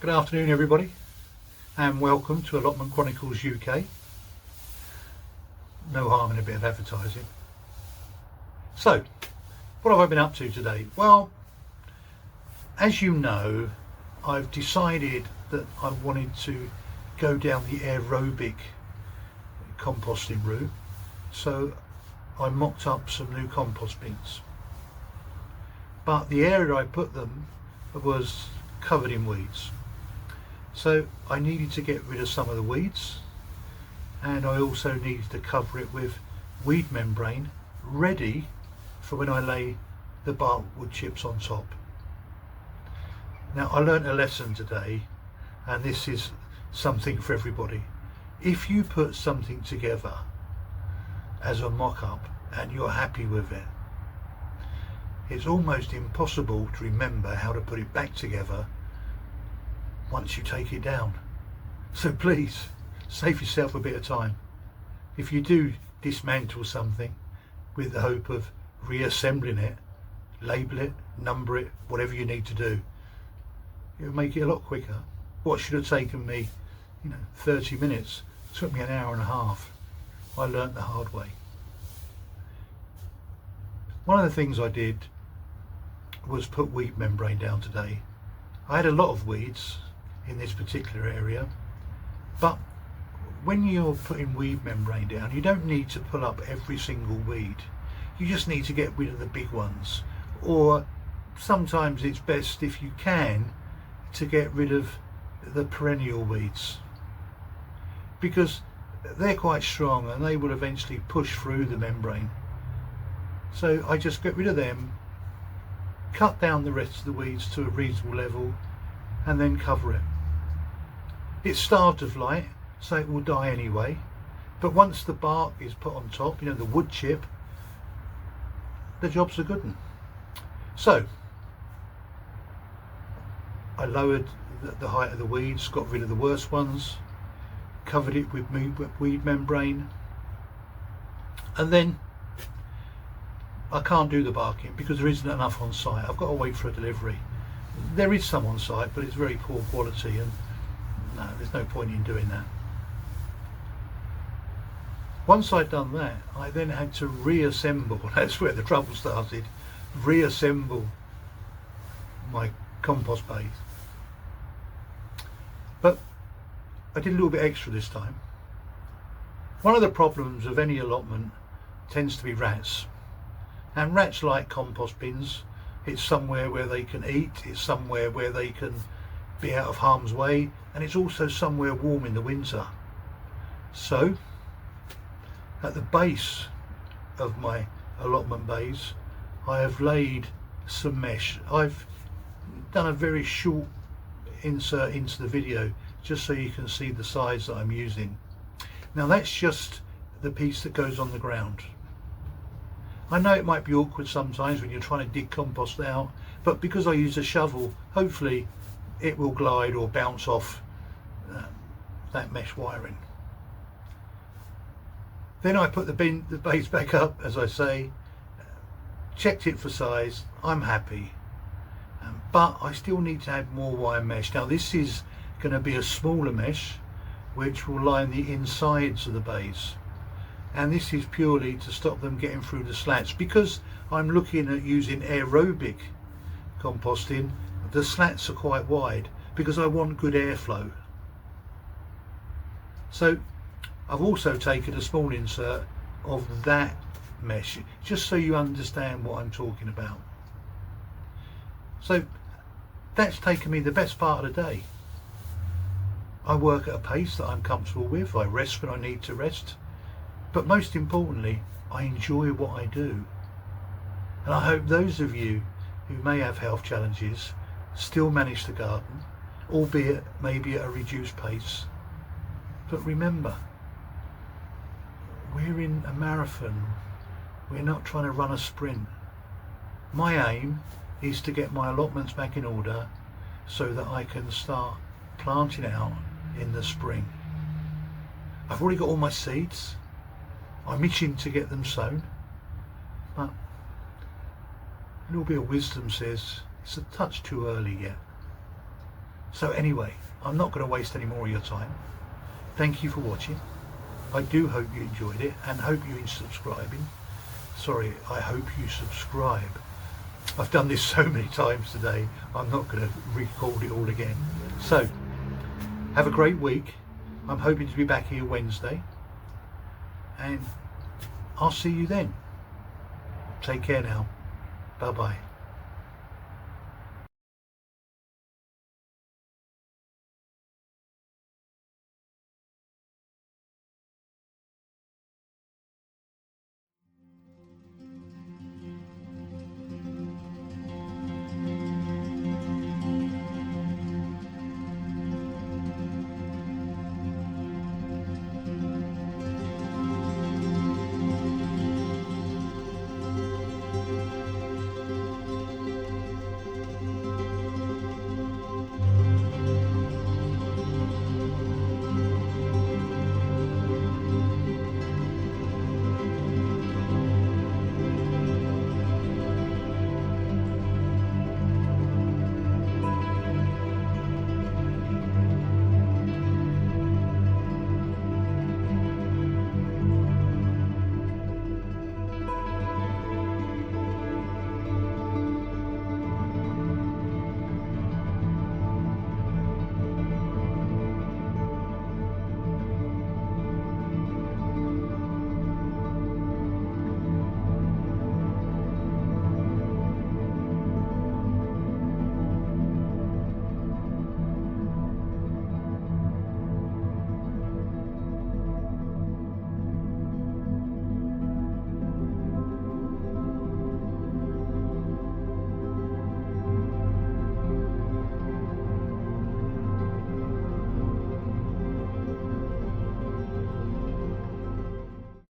Good afternoon everybody and welcome to Allotment Chronicles UK. No harm in a bit of advertising. So, what have I been up to today? Well, as you know, I've decided that I wanted to go down the aerobic composting route, so I mocked up some new compost bins. But the area I put them was covered in weeds. So I needed to get rid of some of the weeds, and I also needed to cover it with weed membrane ready for when I lay the bark wood chips on top. Now I learnt a lesson today, and this is something for everybody. If you put something together as a mock-up and you're happy with it, it's almost impossible to remember how to put it back together once you take it down. So please save yourself a bit of time. If you do dismantle something with the hope of reassembling it, label it, number it, whatever you need to do, it'll make it a lot quicker. What should have taken me 30 minutes took me an hour and a half. I learnt the hard way. One of the things I did was put weed membrane down today. I had a lot of weeds in this particular area, but when you're putting weed membrane down, you don't need to pull up every single weed. You just need to get rid of the big ones, or sometimes it's best, if you can, to get rid of the perennial weeds, because they're quite strong and they will eventually push through the membrane. So I just get rid of them, cut down the rest of the weeds to a reasonable level, and then cover it. It's starved of light, so it will die anyway, but once the bark is put on top, the wood chip, the job's a good one. So I lowered the height of the weeds, got rid of the worst ones, covered it with weed membrane, and then I can't do the barking because there isn't enough on site. I've got to wait for a delivery. There is some on site, but it's very poor quality, and no, there's no point in doing that. Once I'd done that, I then had to reassemble, that's where the trouble started, reassemble my compost base. But I did a little bit extra this time. One of the problems of any allotment tends to be rats. And rats like compost bins. It's somewhere where they can eat, it's somewhere where they can be out of harm's way, and it's also somewhere warm in the winter. So at the base of my allotment bays, I have laid some mesh. I've done a very short insert into the video just so you can see the size that I'm using. Now that's just the piece that goes on the ground. I know it might be awkward sometimes when you're trying to dig compost out, but because I use a shovel, hopefully it will glide or bounce off that mesh wiring. Then I put the base back up, as I say, checked it for size. I'm happy, but I still need to add more wire mesh. Now this is going to be a smaller mesh which will line the insides of the bays, and this is purely to stop them getting through the slats. Because I'm looking at using aerobic composting, the slats are quite wide because I want good airflow. So I've also taken a small insert of that mesh just so you understand what I'm talking about. So that's taken me the best part of the day. I work at a pace that I'm comfortable with, I rest when I need to rest, but most importantly I enjoy what I do. And I hope those of you who may have health challenges still manage to garden, albeit maybe at a reduced pace. But remember, we're in a marathon, we're not trying to run a sprint. My aim is to get my allotments back in order so that I can start planting out in the spring. I've already got all my seeds, I'm itching to get them sown, but a little bit of wisdom says it's a touch too early yet. So anyway, I'm not going to waste any more of your time. Thank you for watching. I do hope you enjoyed it and hope you're subscribing. Sorry, I hope you subscribe. I've done this so many times today, I'm not going to record it all again. So, have a great week. I'm hoping to be back here Wednesday. And I'll see you then. Take care now. Bye bye.